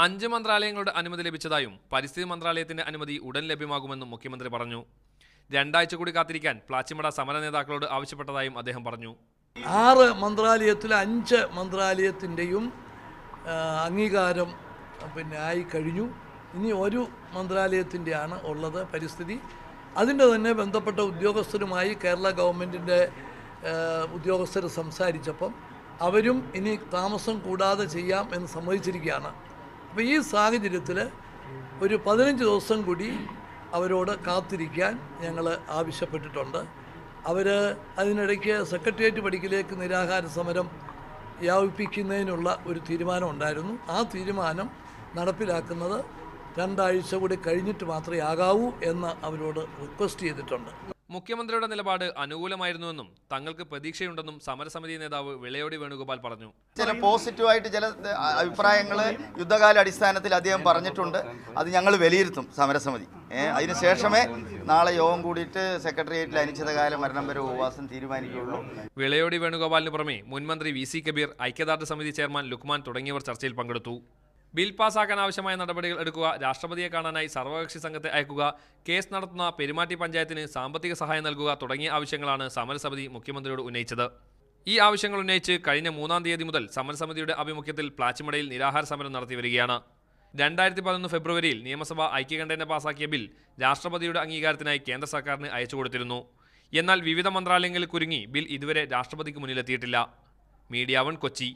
5 മന്ത്രാലയങ്ങളുടെ അനുമതി ലഭിച്ചതായും പരിസ്ഥിതി മന്ത്രാലയത്തിന്റെ അനുമതി ഉടൻ ലഭ്യമാകുമെന്നും മുഖ്യമന്ത്രി പറഞ്ഞു. 2 ആഴ്ച കൂടി കാത്തിരിക്കാൻ പ്ലാച്ചിമട സമര നേതാക്കളോട് ആവശ്യപ്പെട്ടതായും അദ്ദേഹം പറഞ്ഞു. 6 മന്ത്രാലയത്തിൽ 5 മന്ത്രാലയത്തിൻ്റെയും അംഗീകാരം ആയി കഴിഞ്ഞു. ഇനി ഒരു മന്ത്രാലയത്തിൻ്റെയാണ് ഉള്ളത് പരിസ്ഥിതി. അതിൻ്റെ തന്നെ ബന്ധപ്പെട്ട ഉദ്യോഗസ്ഥരുമായി കേരള ഗവൺമെൻറ്റിൻ്റെ ഉദ്യോഗസ്ഥർ സംസാരിച്ചപ്പം അവരും ഇനി താമസം കൂടാതെ ചെയ്യാം എന്ന് സമ്മതിച്ചിരിക്കുകയാണ്. അപ്പോൾ ഈ സാഹചര്യത്തിൽ ഒരു 15 ദിവസം കൂടി അവരോട് കാത്തിരിക്കാൻ ഞങ്ങൾ ആവശ്യപ്പെട്ടിട്ടുണ്ട്. അവർ അതിനിടയ്ക്ക് സെക്രട്ടേറിയറ്റ് പടിക്കലേക്ക് നിരാഹാര സമരം വ്യാപിപ്പിക്കുന്നതിനുള്ള ഒരു തീരുമാനം ഉണ്ടായിരുന്നു. ആ തീരുമാനം നടപ്പിലാക്കുന്നത് 2 ആഴ്ച കൂടി കഴിഞ്ഞിട്ട് മാത്രമേ ആകാവൂ എന്ന് അവരോട് റിക്വസ്റ്റ് ചെയ്തിട്ടുണ്ട്. മുഖ്യമന്ത്രിയുടെ നിലപാട് അനുകൂലമായിരുന്നുവെന്നും തങ്ങൾക്ക് പ്രതീക്ഷയുണ്ടെന്നും സമരസമിതി നേതാവ് വിളയോടി വേണുഗോപാൽ പറഞ്ഞു. ചില പോസിറ്റീവായിട്ട് ചില അഭിപ്രായങ്ങൾ യുദ്ധകാല അടിസ്ഥാനത്തിൽ അദ്ദേഹം പറഞ്ഞിട്ടുണ്ട്. അത് ഞങ്ങൾ വിലയിരുത്തും സമരസമിതി. അതിനുശേഷമേ നാളെ യോഗം കൂടിയിട്ട് സെക്രട്ടേറിയറ്റിൽ അനിശ്ചിതകാല മരണം വരെ ഉപവാസം തീരുമാനിക്കുകയുള്ളൂ. വിളയോടി വേണുഗോപാലിന് പുറമെ മുൻമന്ത്രി VC കബീർ, ഐക്യദാർഢ്യ സമിതി ചെയർമാൻ ലുക്മാൻ തുടങ്ങിയവർ ചർച്ചയിൽ പങ്കെടുത്തു. ബിൽ പാസ്സാക്കാൻ ആവശ്യമായ നടപടികൾ എടുക്കുക, രാഷ്ട്രപതിയെ കാണാനായി സർവകക്ഷി സംഘത്തെ അയക്കുക, കേസ് നടത്തുന്ന പെരുമാറ്റി പഞ്ചായത്തിന് സാമ്പത്തിക സഹായം നൽകുക തുടങ്ങിയ ആവശ്യങ്ങളാണ് സമരസമിതി മുഖ്യമന്ത്രിയോട് ഉന്നയിച്ചത്. ഈ ആവശ്യങ്ങൾ ഉന്നയിച്ച് കഴിഞ്ഞ 3-ാം തീയതി മുതൽ സമരസമിതിയുടെ ആഭിമുഖ്യത്തിൽ പ്ലാച്ചിമടയിൽ നിരാഹാര സമരം നടത്തി വരികയാണ്. 2011 ഫെബ്രുവരിയിൽ നിയമസഭ ഐക്യകണ്ഠേന പാസാക്കിയ ബിൽ രാഷ്ട്രപതിയുടെ അംഗീകാരത്തിനായി കേന്ദ്ര സർക്കാരിന് അയച്ചു കൊടുത്തിരുന്നു. എന്നാൽ വിവിധ മന്ത്രാലയങ്ങളിൽ കുരുങ്ങി ബിൽ ഇതുവരെ രാഷ്ട്രപതിക്ക് മുന്നിലെത്തിയിട്ടില്ല. മീഡിയ 1 കൊച്ചി.